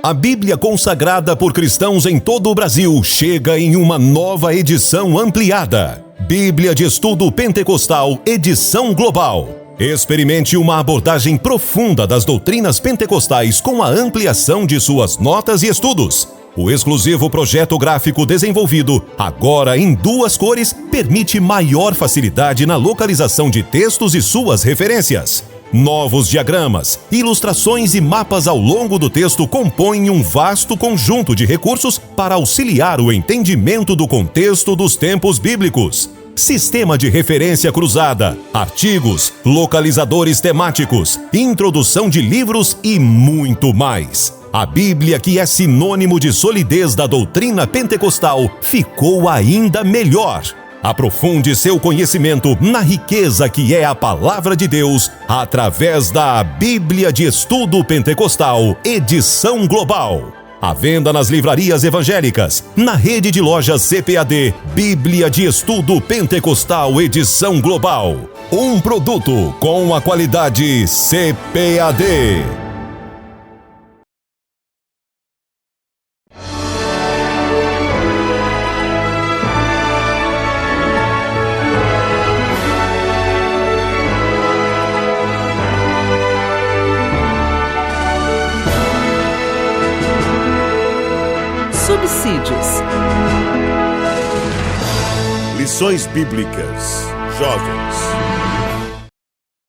A Bíblia consagrada por cristãos em todo o Brasil chega em uma nova edição ampliada. Bíblia de Estudo Pentecostal, edição global. Experimente uma abordagem profunda das doutrinas pentecostais com a ampliação de suas notas e estudos. O exclusivo projeto gráfico desenvolvido, agora em 2 cores, permite maior facilidade na localização de textos e suas referências. Novos diagramas, ilustrações e mapas ao longo do texto compõem um vasto conjunto de recursos para auxiliar o entendimento do contexto dos tempos bíblicos. Sistema de referência cruzada, artigos, localizadores temáticos, introdução de livros e muito mais. A Bíblia, que é sinônimo de solidez da doutrina pentecostal, ficou ainda melhor. Aprofunde seu conhecimento na riqueza que é a Palavra de Deus através da Bíblia de Estudo Pentecostal, edição global. À venda nas livrarias evangélicas, na rede de lojas CPAD, Bíblia de Estudo Pentecostal, edição global. Um produto com a qualidade CPAD. Subsídios. Lições Bíblicas. Jovens.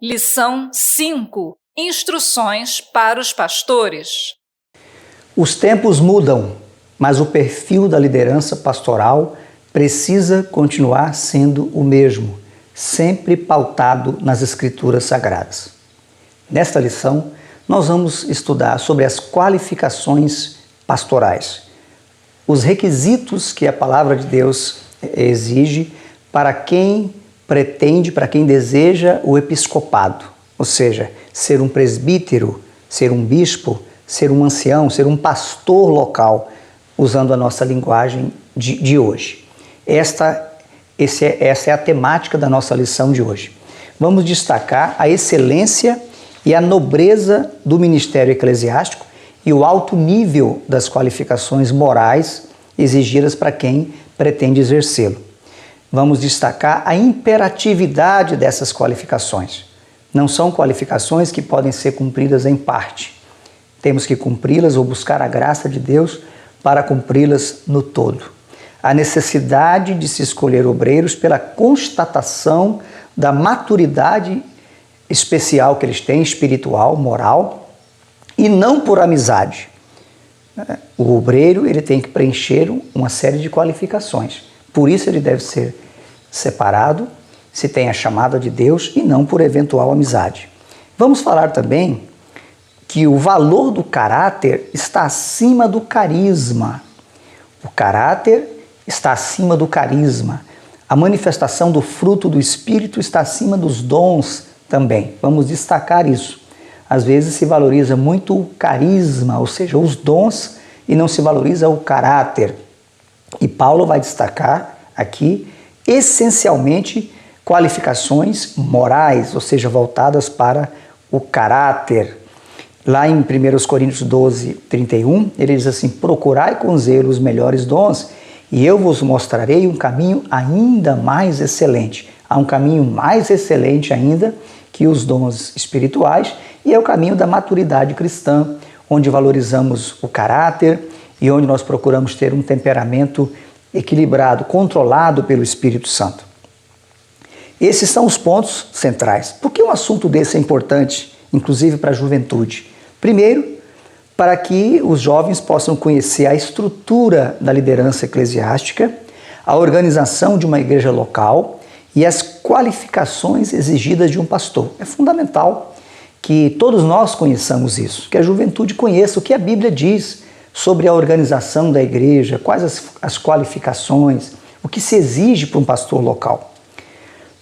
Lição 5. Instruções para os pastores. Os tempos mudam, mas o perfil da liderança pastoral precisa continuar sendo o mesmo, sempre pautado nas Escrituras Sagradas. Nesta lição, nós vamos estudar sobre as qualificações pastorais, os requisitos que a Palavra de Deus exige para quem pretende, para quem deseja o episcopado, ou seja, ser um presbítero, ser um bispo, ser um ancião, ser um pastor local, usando a nossa linguagem de hoje. Essa é a temática da nossa lição de hoje. Vamos destacar a excelência e a nobreza do ministério eclesiástico e o alto nível das qualificações morais exigidas para quem pretende exercê-lo. Vamos destacar a imperatividade dessas qualificações. Não são qualificações que podem ser cumpridas em parte. Temos que cumpri-las ou buscar a graça de Deus para cumpri-las no todo. A necessidade de se escolher obreiros pela constatação da maturidade especial que eles têm, espiritual, moral, e não por amizade. O obreiro ele tem que preencher uma série de qualificações. Por isso ele deve ser separado, se tem a chamada de Deus e não por eventual amizade. Vamos falar também que o valor do caráter está acima do carisma. O caráter está acima do carisma. A manifestação do fruto do Espírito está acima dos dons também. Vamos destacar isso. Às vezes se valoriza muito o carisma, ou seja, os dons, e não se valoriza o caráter. E Paulo vai destacar aqui, essencialmente, qualificações morais, ou seja, voltadas para o caráter. Lá em 1 Coríntios 12, 31, ele diz assim: procurai com zelo os melhores dons, e eu vos mostrarei um caminho ainda mais excelente. Há um caminho mais excelente ainda que os dons espirituais, e é o caminho da maturidade cristã, onde valorizamos o caráter e onde nós procuramos ter um temperamento equilibrado, controlado pelo Espírito Santo. Esses são os pontos centrais. Por que um assunto desse é importante, inclusive para a juventude? Primeiro, para que os jovens possam conhecer a estrutura da liderança eclesiástica, a organização de uma igreja local e as qualificações exigidas de um pastor. É fundamental que todos nós conheçamos isso, que a juventude conheça o que a Bíblia diz sobre a organização da igreja, quais as qualificações, o que se exige para um pastor local.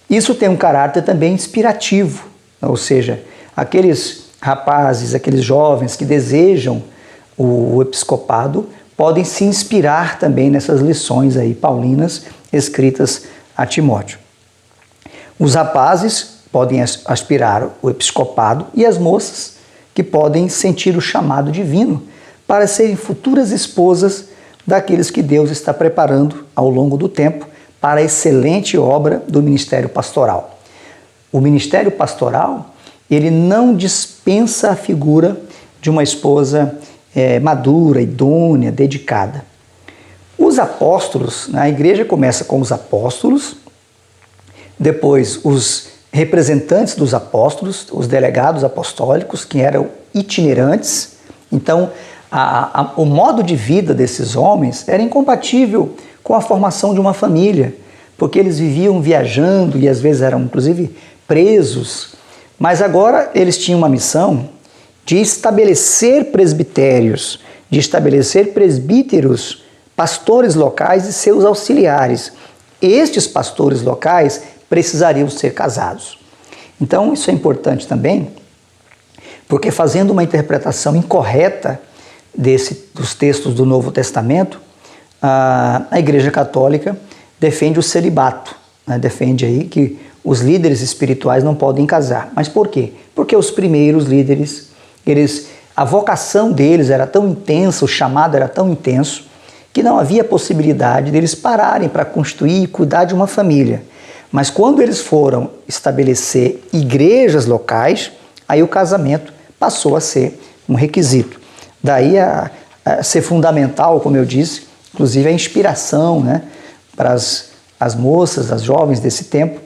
Isso tem um caráter também inspirativo, ou seja, aqueles rapazes, aqueles jovens que desejam o episcopado podem se inspirar também nessas lições aí paulinas escritas a Timóteo. Os rapazes podem aspirar o episcopado e as moças que podem sentir o chamado divino para serem futuras esposas daqueles que Deus está preparando ao longo do tempo para a excelente obra do ministério pastoral. O ministério pastoral, ele não dispensa a figura de uma esposa madura, idônea, dedicada. Os apóstolos, a igreja começa com os apóstolos, depois os representantes dos apóstolos, os delegados apostólicos, que eram itinerantes. Então, o modo de vida desses homens era incompatível com a formação de uma família, porque eles viviam viajando e às vezes eram inclusive presos. Mas agora eles tinham uma missão de estabelecer presbitérios, de estabelecer presbíteros, pastores locais e seus auxiliares. Estes pastores locais precisariam ser casados. Então isso é importante também, porque fazendo uma interpretação incorreta dos textos do Novo Testamento, a Igreja Católica defende o celibato, defende aí que os líderes espirituais não podem casar. Mas por quê? Porque os primeiros líderes, a vocação deles era tão intensa, o chamado era tão intenso, que não havia possibilidade deles pararem para constituir e cuidar de uma família. Mas quando eles foram estabelecer igrejas locais, aí o casamento passou a ser um requisito. Daí a ser fundamental, como eu disse, inclusive a inspiração, para as moças, as jovens desse tempo,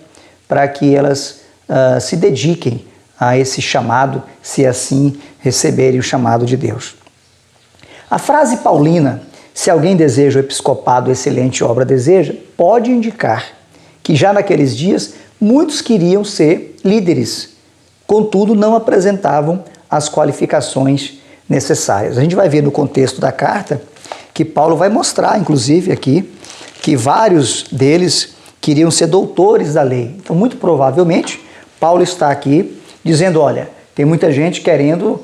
para que elas se dediquem a esse chamado, se assim receberem o chamado de Deus. A frase paulina, se alguém deseja o episcopado, excelente obra deseja, pode indicar que já naqueles dias muitos queriam ser líderes, contudo não apresentavam as qualificações necessárias. A gente vai ver no contexto da carta que Paulo vai mostrar, inclusive aqui, que vários deles queriam ser doutores da lei. Então, muito provavelmente, Paulo está aqui dizendo, olha, tem muita gente querendo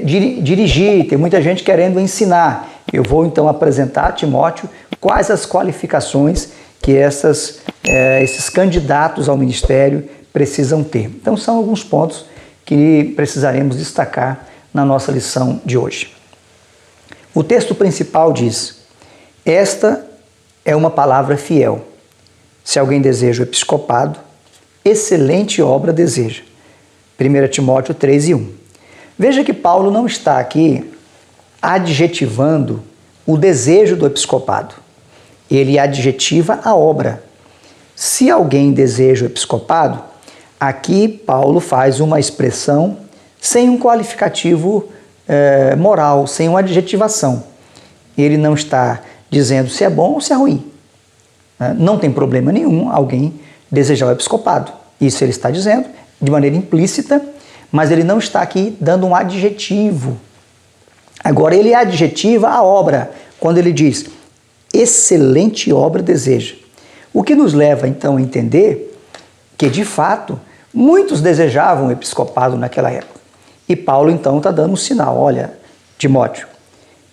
dirigir, tem muita gente querendo ensinar. Eu vou então apresentar a Timóteo quais as qualificações que esses candidatos ao ministério precisam ter. Então, são alguns pontos que precisaremos destacar na nossa lição de hoje. O texto principal diz, esta é uma palavra fiel. Se alguém deseja o episcopado, excelente obra deseja. 1 Timóteo 3:1. Veja que Paulo não está aqui adjetivando o desejo do episcopado. Ele adjetiva a obra. Se alguém deseja o episcopado, aqui Paulo faz uma expressão sem um qualificativo moral, sem uma adjetivação. Ele não está dizendo se é bom ou se é ruim. Não tem problema nenhum alguém desejar o episcopado. Isso ele está dizendo de maneira implícita, mas ele não está aqui dando um adjetivo. Agora ele adjetiva a obra, quando ele diz, excelente obra deseja. O que nos leva então a entender que, de fato, muitos desejavam o episcopado naquela época. E Paulo então está dando um sinal, olha, Timóteo,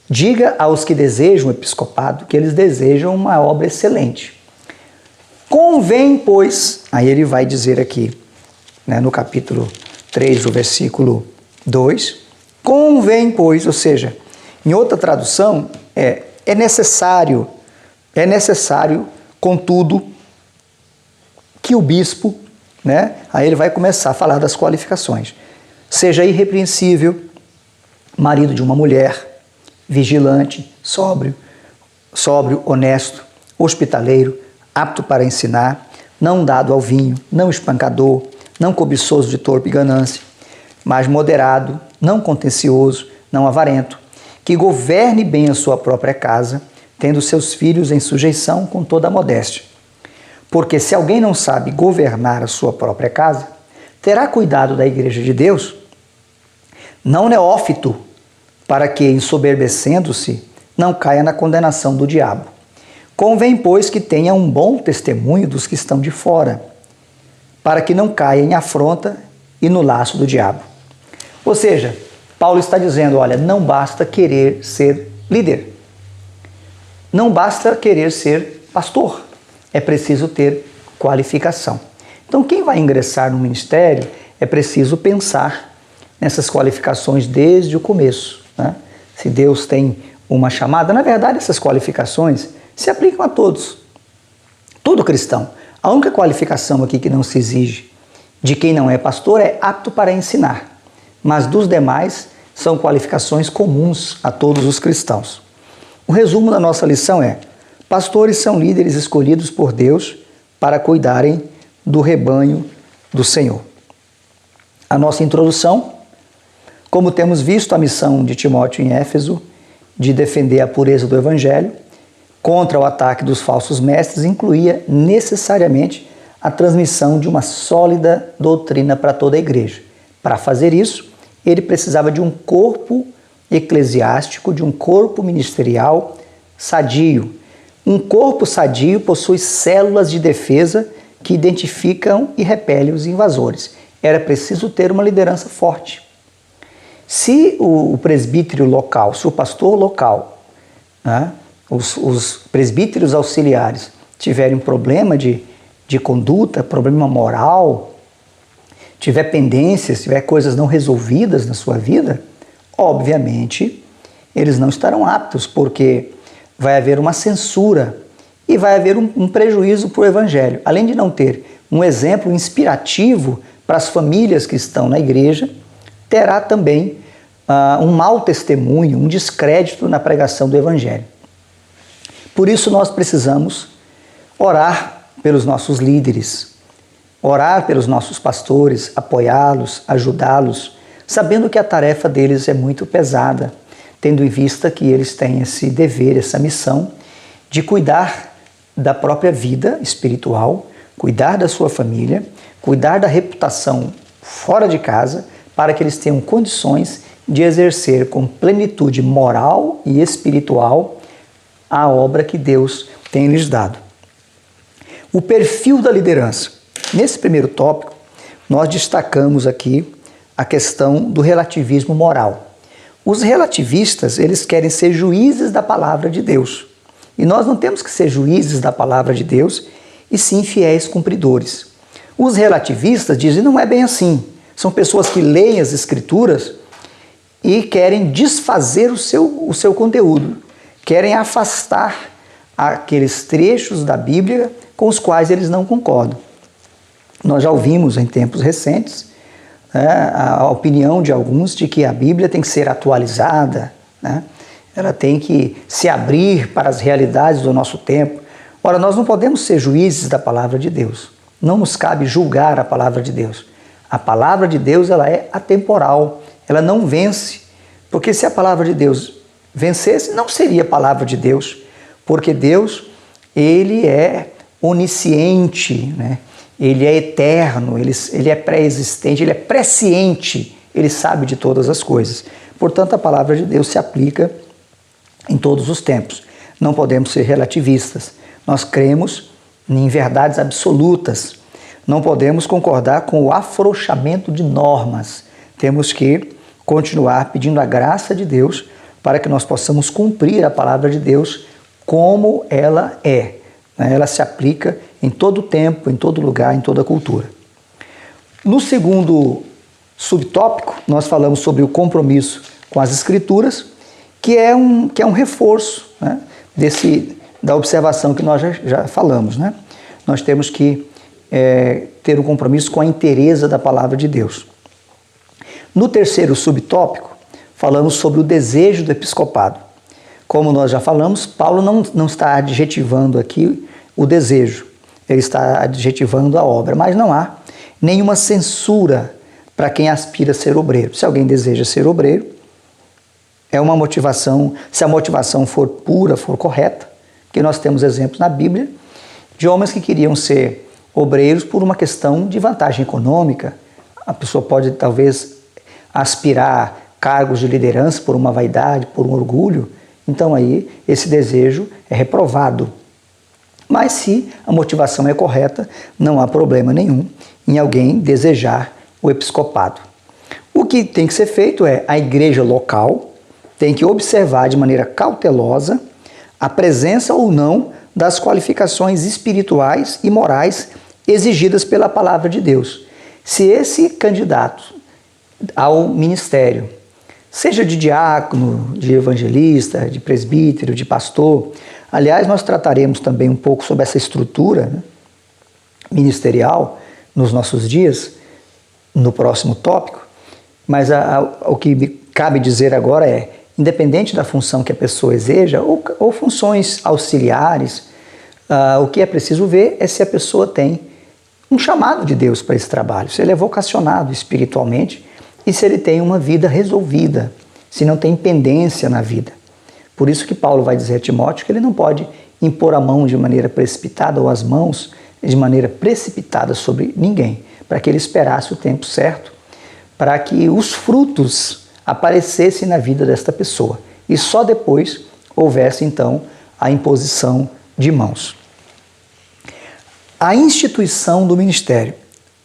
diga aos que desejam o episcopado que eles desejam uma obra excelente. Convém, pois, aí ele vai dizer aqui, no capítulo 3, o versículo 2, convém, pois, ou seja, em outra tradução, é necessário, contudo, que o bispo, aí ele vai começar a falar das qualificações, seja irrepreensível, marido de uma mulher, vigilante, sóbrio, honesto, hospitaleiro, apto para ensinar, não dado ao vinho, não espancador, não cobiçoso de torpe ganância, mas moderado, não contencioso, não avarento, que governe bem a sua própria casa, tendo seus filhos em sujeição com toda a modéstia. Porque se alguém não sabe governar a sua própria casa, terá cuidado da igreja de Deus, não neófito, para que, ensoberbecendo-se, não caia na condenação do diabo. Convém, pois, que tenha um bom testemunho dos que estão de fora, para que não caia em afronta e no laço do diabo. Ou seja, Paulo está dizendo, olha, não basta querer ser líder, não basta querer ser pastor, é preciso ter qualificação. Então, quem vai ingressar no ministério é preciso pensar nessas qualificações desde o começo. se Deus tem uma chamada. Na verdade, essas qualificações se aplicam a todos, todo cristão. A única qualificação aqui que não se exige de quem não é pastor é apto para ensinar, mas dos demais são qualificações comuns a todos os cristãos. O resumo da nossa lição é: pastores são líderes escolhidos por Deus para cuidarem do rebanho do Senhor. A nossa introdução: como temos visto, a missão de Timóteo em Éfeso de defender a pureza do Evangelho contra o ataque dos falsos mestres incluía necessariamente a transmissão de uma sólida doutrina para toda a igreja. Para fazer isso, ele precisava de um corpo eclesiástico, de um corpo ministerial sadio. Um corpo sadio possui células de defesa que identificam e repelem os invasores. Era preciso ter uma liderança forte. Se o presbítero local, se o pastor local, né, os presbíteros auxiliares tiverem um problema de conduta, problema moral, tiver pendências, tiver coisas não resolvidas na sua vida, obviamente eles não estarão aptos, porque vai haver uma censura e vai haver um prejuízo para o Evangelho. Além de não ter um exemplo inspirativo para as famílias que estão na igreja, terá também um mau testemunho, um descrédito na pregação do Evangelho. Por isso nós precisamos orar pelos nossos líderes, orar pelos nossos pastores, apoiá-los, ajudá-los, sabendo que a tarefa deles é muito pesada, tendo em vista que eles têm esse dever, essa missão de cuidar da própria vida espiritual, cuidar da sua família, cuidar da reputação fora de casa, para que eles tenham condições de exercer com plenitude moral e espiritual a obra que Deus tem lhes dado. O perfil da liderança. Nesse primeiro tópico, nós destacamos aqui a questão do relativismo moral. Os relativistas, eles querem ser juízes da palavra de Deus. E nós não temos que ser juízes da palavra de Deus, e sim fiéis cumpridores. Os relativistas dizem, não é bem assim. São pessoas que leem as Escrituras e querem desfazer o seu conteúdo. Querem afastar aqueles trechos da Bíblia com os quais eles não concordam. Nós já ouvimos em tempos recentes a opinião de alguns de que a Bíblia tem que ser atualizada, né? Ela tem que se abrir para as realidades do nosso tempo. Ora, nós não podemos ser juízes da palavra de Deus. Não nos cabe julgar a palavra de Deus. A palavra de Deus, ela é atemporal, ela não vence. Porque se a palavra de Deus vencesse, não seria a palavra de Deus. Porque Deus, ele é onisciente, né? Ele é eterno, ele é pré-existente, ele é presciente, ele sabe de todas as coisas. Portanto, a palavra de Deus se aplica em todos os tempos. Não podemos ser relativistas. Nós cremos em verdades absolutas. Não podemos concordar com o afrouxamento de normas. Temos que continuar pedindo a graça de Deus para que nós possamos cumprir a palavra de Deus como ela é. Ela se aplica em todo tempo, em todo lugar, em toda cultura. No segundo subtópico, nós falamos sobre o compromisso com as Escrituras, que é um reforço, né, da observação que nós já falamos, né? Nós temos que ter um compromisso com a inteireza da palavra de Deus. No terceiro subtópico, falamos sobre o desejo do episcopado. Como nós já falamos, Paulo não está adjetivando aqui o desejo, ele está adjetivando a obra, mas não há nenhuma censura para quem aspira a ser obreiro. Se alguém deseja ser obreiro, é uma motivação, se a motivação for pura, for correta, porque nós temos exemplos na Bíblia de homens que queriam ser obreiros por uma questão de vantagem econômica. A pessoa pode talvez aspirar cargos de liderança por uma vaidade, por um orgulho, então aí esse desejo é reprovado. Mas se a motivação é correta, não há problema nenhum em alguém desejar o episcopado. O que tem que ser feito é a igreja local tem que observar de maneira cautelosa a presença ou não das qualificações espirituais e morais exigidas pela palavra de Deus. Se esse candidato ao ministério seja de diácono, de evangelista, de presbítero, de pastor. Aliás, nós trataremos também um pouco sobre essa estrutura, né, ministerial nos nossos dias, no próximo tópico, mas o que me cabe dizer agora é, independente da função que a pessoa exerja, ou funções auxiliares, o que é preciso ver é se a pessoa tem um chamado de Deus para esse trabalho, se ele é vocacionado espiritualmente e se ele tem uma vida resolvida, se não tem pendência na vida. Por isso que Paulo vai dizer a Timóteo que ele não pode impor a mão de maneira precipitada ou as mãos de maneira precipitada sobre ninguém, para que ele esperasse o tempo certo, para que os frutos aparecessem na vida desta pessoa e só depois houvesse então a imposição de mãos. A instituição do ministério.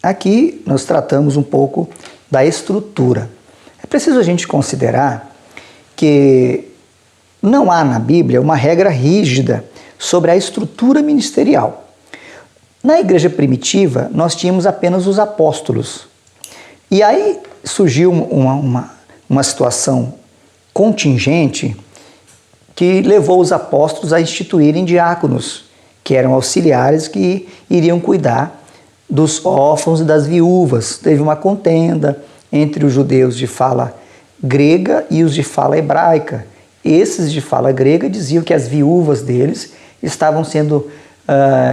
Aqui nós tratamos um pouco da estrutura. É preciso a gente considerar que não há na Bíblia uma regra rígida sobre a estrutura ministerial. Na igreja primitiva, nós tínhamos apenas os apóstolos. E aí surgiu uma situação contingente que levou os apóstolos a instituírem diáconos, que eram auxiliares que iriam cuidar dos órfãos e das viúvas. Teve uma contenda entre os judeus de fala grega e os de fala hebraica. Esses de fala grega diziam que as viúvas deles estavam sendo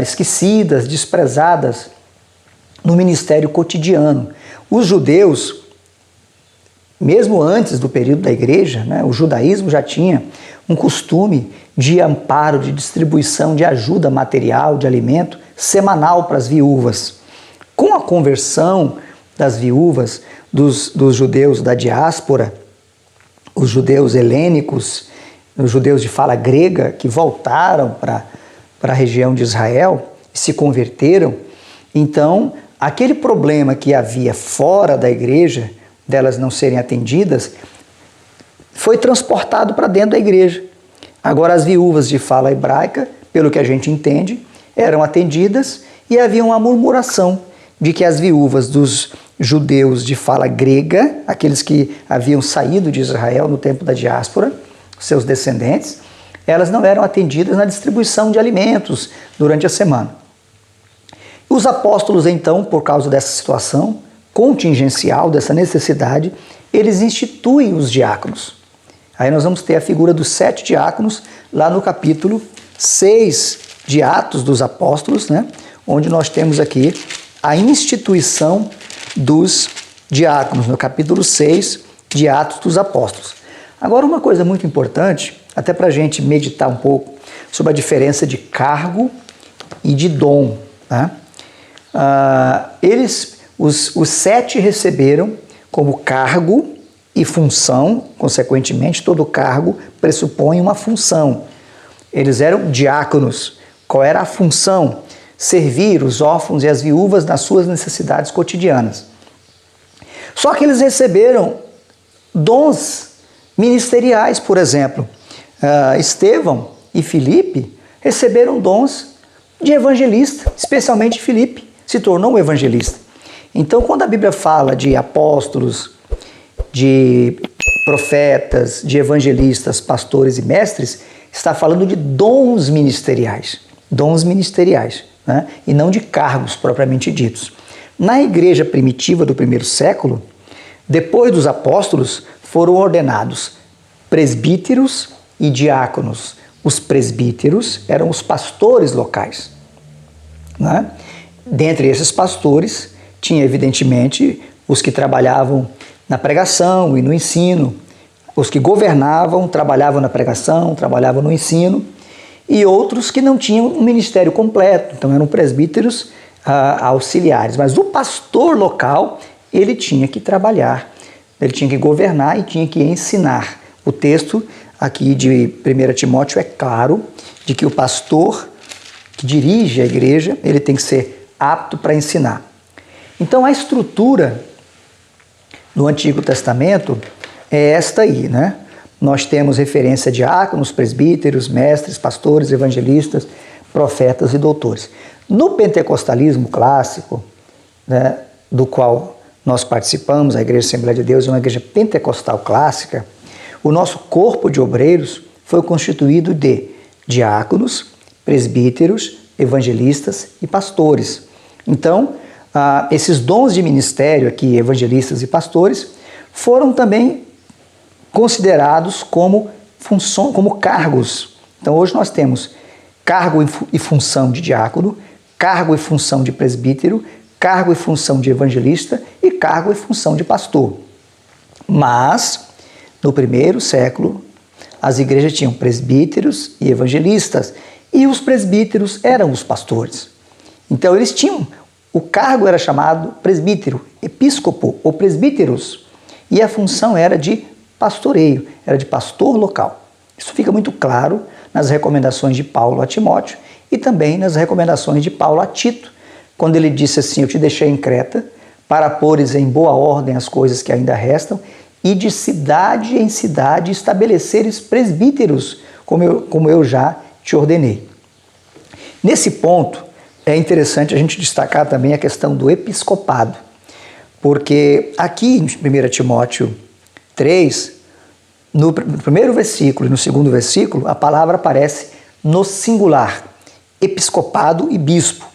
esquecidas, desprezadas no ministério cotidiano. Os judeus, mesmo antes do período da igreja, né, o judaísmo já tinha um costume de amparo, de distribuição de ajuda material, de alimento, semanal para as viúvas. Com a conversão das viúvas, dos judeus da diáspora, os judeus helênicos, os judeus de fala grega que voltaram para a região de Israel e se converteram, então aquele problema que havia fora da igreja, delas não serem atendidas, foi transportado para dentro da igreja. Agora as viúvas de fala hebraica, pelo que a gente entende, eram atendidas e havia uma murmuração de que as viúvas dos judeus de fala grega, aqueles que haviam saído de Israel no tempo da diáspora, seus descendentes, elas não eram atendidas na distribuição de alimentos durante a semana. Os apóstolos, então, por causa dessa situação contingencial, dessa necessidade, eles instituem os diáconos. Aí nós vamos ter a figura dos 7 diáconos lá no capítulo 6 de Atos dos Apóstolos, né? Onde nós temos aqui a instituição dos diáconos, no capítulo 6 de Atos dos Apóstolos. Agora, uma coisa muito importante, até para a gente meditar um pouco sobre a diferença de cargo e de dom, né? Os 7 receberam como cargo e função, consequentemente, todo cargo pressupõe uma função. Eles eram diáconos. Qual era a função? Servir os órfãos e as viúvas nas suas necessidades cotidianas. Só que eles receberam dons ministeriais, por exemplo. Estevão e Filipe receberam dons de evangelista, especialmente Filipe se tornou um evangelista. Então, quando a Bíblia fala de apóstolos, de profetas, de evangelistas, pastores e mestres, está falando de dons ministeriais, né? E não de cargos propriamente ditos. Na igreja primitiva do primeiro século, depois dos apóstolos, foram ordenados presbíteros e diáconos. Os presbíteros eram os pastores locais, né? Dentre esses pastores, tinha evidentemente os que trabalhavam na pregação e no ensino, os que governavam, trabalhavam na pregação, trabalhavam no ensino, e outros que não tinham um ministério completo, então eram presbíteros auxiliares. Mas o pastor local, ele tinha que trabalhar, ele tinha que governar e tinha que ensinar. O texto aqui de 1 Timóteo é claro de que o pastor que dirige a igreja, ele tem que ser apto para ensinar. Então a estrutura no Antigo Testamento é esta aí, né? Nós temos referência a diáconos, presbíteros, mestres, pastores, evangelistas, profetas e doutores. No pentecostalismo clássico, né, do qual nós participamos, a Igreja Assembleia de Deus é uma igreja pentecostal clássica, o nosso corpo de obreiros foi constituído de diáconos, presbíteros, evangelistas e pastores. Então, esses dons de ministério aqui, evangelistas e pastores, foram também considerados como cargos. Então, hoje nós temos cargo e função de diácono, cargo e função de presbítero, cargo e função de evangelista e cargo e função de pastor. Mas, no primeiro século, as igrejas tinham presbíteros e evangelistas, e os presbíteros eram os pastores. Então eles tinham, o cargo era chamado presbítero, episcopo ou presbíteros, e a função era de pastoreio, era de pastor local. Isso fica muito claro nas recomendações de Paulo a Timóteo e também nas recomendações de Paulo a Tito, quando ele disse assim: eu te deixei em Creta para pôres em boa ordem as coisas que ainda restam e de cidade em cidade estabeleceres presbíteros, como eu já te ordenei. Nesse ponto, é interessante a gente destacar também a questão do episcopado, porque aqui em 1 Timóteo 3, no primeiro versículo e no segundo versículo, a palavra aparece no singular, episcopado e bispo.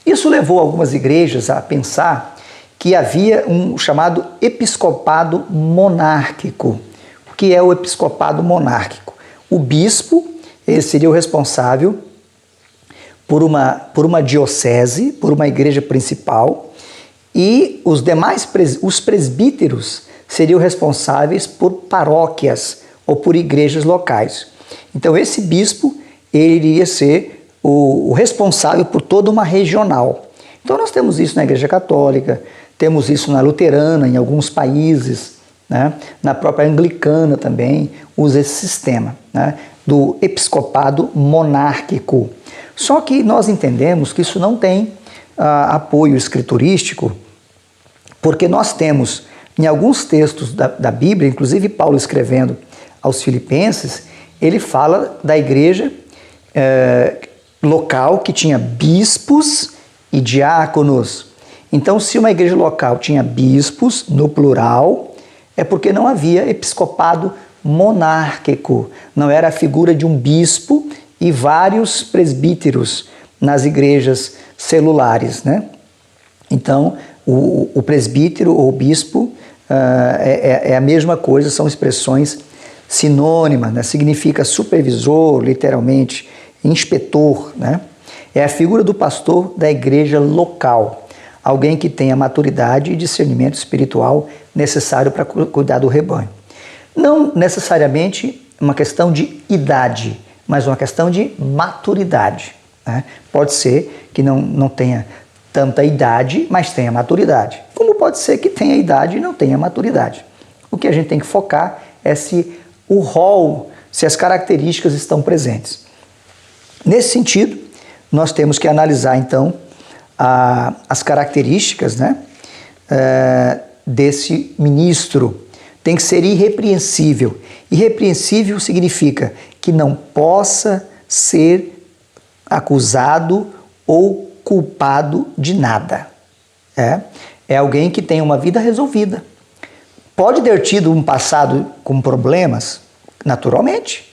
Isso levou algumas igrejas a pensar que havia um chamado episcopado monárquico. O que é o episcopado monárquico? O bispo, ele seria o responsável por uma diocese, por uma igreja principal, e os demais os presbíteros seriam responsáveis por paróquias ou por igrejas locais. Então esse bispo, ele iria ser o responsável por toda uma regional. Então nós temos isso na Igreja Católica, temos isso na Luterana, em alguns países, né? Na própria Anglicana também usa esse sistema, né? Do episcopado monárquico. Só que nós entendemos que isso não tem apoio escriturístico, porque nós temos em alguns textos da Bíblia, inclusive Paulo escrevendo aos Filipenses, ele fala da igreja local que tinha bispos e diáconos. Então, se uma igreja local tinha bispos, no plural, é porque não havia episcopado monárquico. Não era a figura de um bispo e vários presbíteros nas igrejas celulares, né? Então, o presbítero ou bispo é a mesma coisa, são expressões sinônimas, né? Significa supervisor, literalmente, inspetor, né? É a figura do pastor da igreja local, alguém que tenha maturidade e discernimento espiritual necessário para cuidar do rebanho. Não necessariamente uma questão de idade, mas uma questão de maturidade, né? Pode ser que não tenha tanta idade, mas tenha maturidade. Como pode ser que tenha idade e não tenha maturidade. O que a gente tem que focar é se o rol, se as características estão presentes. Nesse sentido, nós temos que analisar, então, as características, né, desse ministro. Tem que ser irrepreensível. Irrepreensível significa que não possa ser acusado ou culpado de nada. É alguém que tem uma vida resolvida. Pode ter tido um passado com problemas? Naturalmente.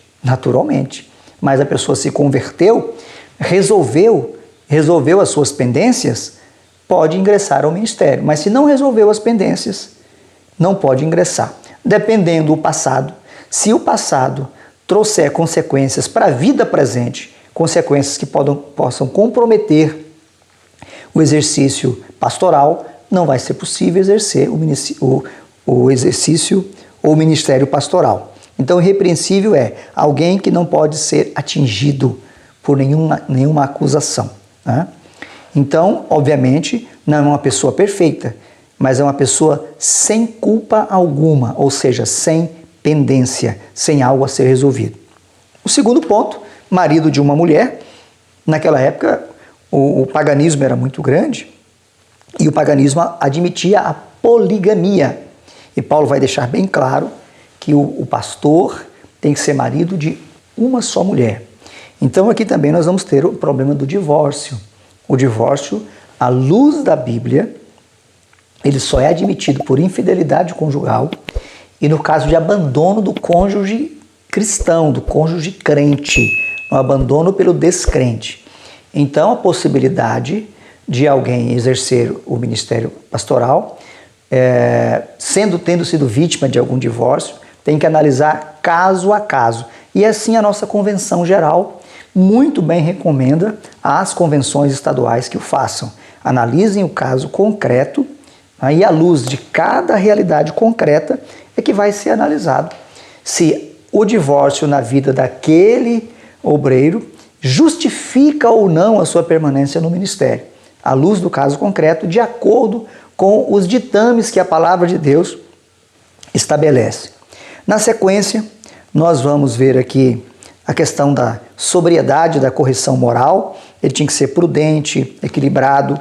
Mas a pessoa se converteu, resolveu as suas pendências, pode ingressar ao ministério. Mas se não resolveu as pendências, não pode ingressar. Dependendo do passado, se o passado trouxer consequências para a vida presente, consequências que possam comprometer o exercício pastoral, não vai ser possível exercer o exercício ou o ministério pastoral. Então, irrepreensível é alguém que não pode ser atingido por nenhuma acusação, né? Então, obviamente, não é uma pessoa perfeita, mas é uma pessoa sem culpa alguma, ou seja, sem pendência, sem algo a ser resolvido. O segundo ponto, marido de uma mulher. Naquela época, o paganismo era muito grande e o paganismo admitia a poligamia. E Paulo vai deixar bem claro que o pastor tem que ser marido de uma só mulher. Então aqui também nós vamos ter o problema do divórcio. O divórcio, à luz da Bíblia, ele só é admitido por infidelidade conjugal e no caso de abandono do cônjuge cristão, do cônjuge crente, no abandono pelo descrente. Então, a possibilidade de alguém exercer o ministério pastoral, tendo sido vítima de algum divórcio, tem que analisar caso a caso. E assim a nossa convenção geral muito bem recomenda às convenções estaduais que o façam. Analisem o caso concreto, e à luz de cada realidade concreta é que vai ser analisado se o divórcio na vida daquele obreiro justifica ou não a sua permanência no ministério, à luz do caso concreto, de acordo com os ditames que a palavra de Deus estabelece. Na sequência, nós vamos ver aqui a questão da sobriedade, da correção moral. Ele tinha que ser prudente, equilibrado,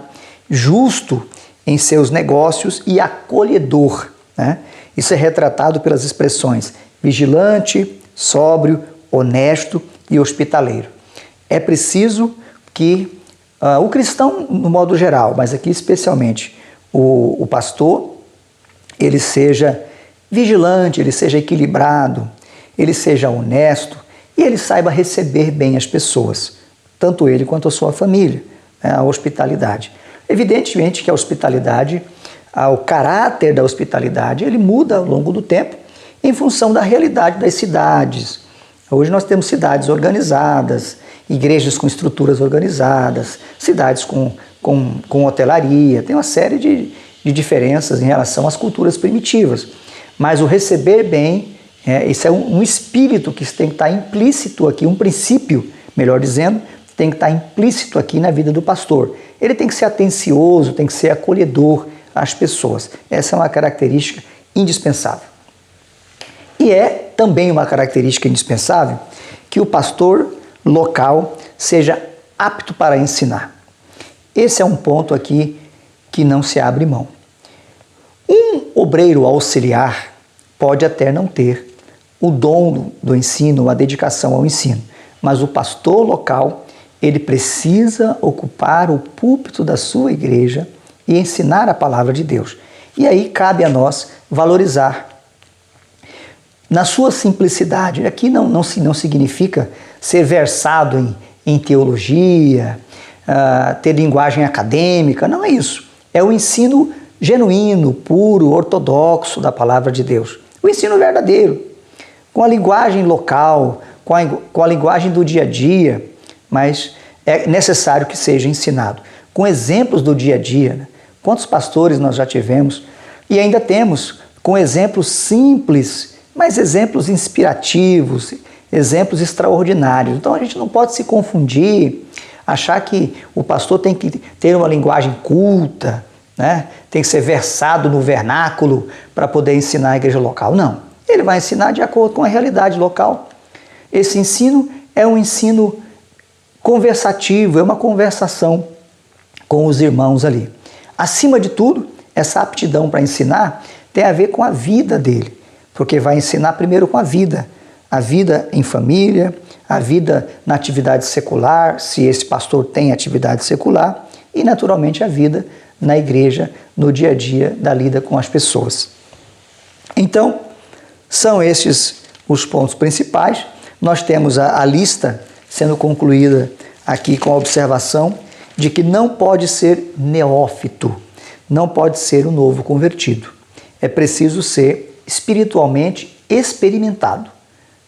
justo em seus negócios e acolhedor, né? Isso é retratado pelas expressões vigilante, sóbrio, honesto e hospitaleiro. É preciso que o cristão, no modo geral, mas aqui especialmente o pastor, ele seja vigilante, ele seja equilibrado, ele seja honesto e ele saiba receber bem as pessoas, tanto ele quanto a sua família, né? A hospitalidade. Evidentemente que a hospitalidade, o caráter da hospitalidade, ele muda ao longo do tempo em função da realidade das cidades. Hoje nós temos cidades organizadas, igrejas com estruturas organizadas, cidades com hotelaria, tem uma série de diferenças em relação às culturas primitivas. Mas o receber bem, isso é um espírito que tem que estar implícito aqui, um princípio, melhor dizendo, tem que estar implícito aqui na vida do pastor. Ele tem que ser atencioso, tem que ser acolhedor às pessoas. Essa é uma característica indispensável. E é também uma característica indispensável que o pastor local seja apto para ensinar. Esse é um ponto aqui que não se abre mão. Um obreiro auxiliar pode até não ter o dom do ensino, a dedicação ao ensino, mas o pastor local, ele precisa ocupar o púlpito da sua igreja e ensinar a palavra de Deus. E aí cabe a nós valorizar na sua simplicidade. Aqui não significa ser versado em teologia, ter linguagem acadêmica, não é isso. É o ensino genuíno, puro, ortodoxo da palavra de Deus. O ensino verdadeiro, com a linguagem local, com a linguagem do dia a dia, mas é necessário que seja ensinado. Com exemplos do dia a dia, né? Quantos pastores nós já tivemos e ainda temos, com exemplos simples, mas exemplos inspirativos, exemplos extraordinários. Então a gente não pode se confundir, achar que o pastor tem que ter uma linguagem culta, né? Tem que ser versado no vernáculo para poder ensinar a igreja local. Não, ele vai ensinar de acordo com a realidade local. Esse ensino é um ensino conversativo, é uma conversação com os irmãos ali. Acima de tudo, essa aptidão para ensinar tem a ver com a vida dele, porque vai ensinar primeiro com a vida em família, a vida na atividade secular, se esse pastor tem atividade secular, e naturalmente a vida na igreja, no dia a dia da lida com as pessoas. Então, são estes os pontos principais. Nós temos a lista sendo concluída aqui com a observação de que não pode ser neófito, não pode ser o novo convertido. É preciso ser espiritualmente experimentado.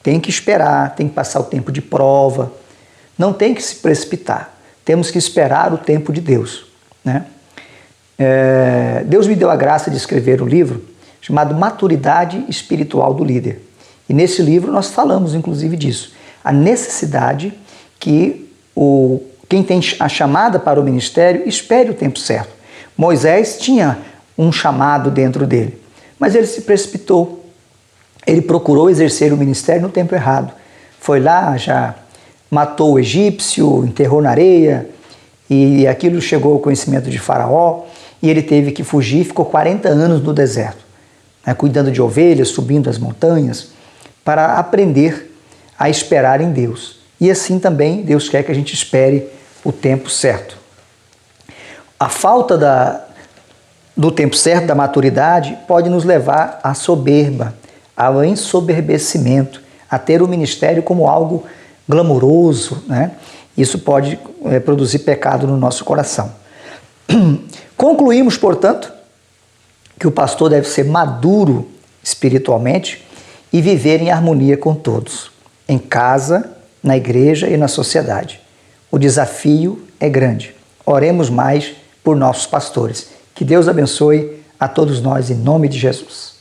Tem que esperar, tem que passar o tempo de prova, não tem que se precipitar. Temos que esperar o tempo de Deus, né? Deus me deu a graça de escrever um livro chamado Maturidade Espiritual do Líder. E nesse livro nós falamos inclusive disso. A necessidade que quem tem a chamada para o ministério espere o tempo certo. Moisés tinha um chamado dentro dele, mas ele se precipitou. Ele procurou exercer o ministério no tempo errado. Foi lá, já matou o egípcio, enterrou na areia, e aquilo chegou ao conhecimento de Faraó, e ele teve que fugir, ficou 40 anos no deserto, né, cuidando de ovelhas, subindo as montanhas, para aprender a esperar em Deus. E assim também Deus quer que a gente espere o tempo certo. A falta do tempo certo, da maturidade, pode nos levar à soberba, ao ensoberbecimento, a ter o ministério como algo glamouroso, né? Isso pode produzir pecado no nosso coração. Concluímos, portanto, que o pastor deve ser maduro espiritualmente e viver em harmonia com todos, em casa, na igreja e na sociedade. O desafio é grande. Oremos mais por nossos pastores. Que Deus abençoe a todos nós em nome de Jesus.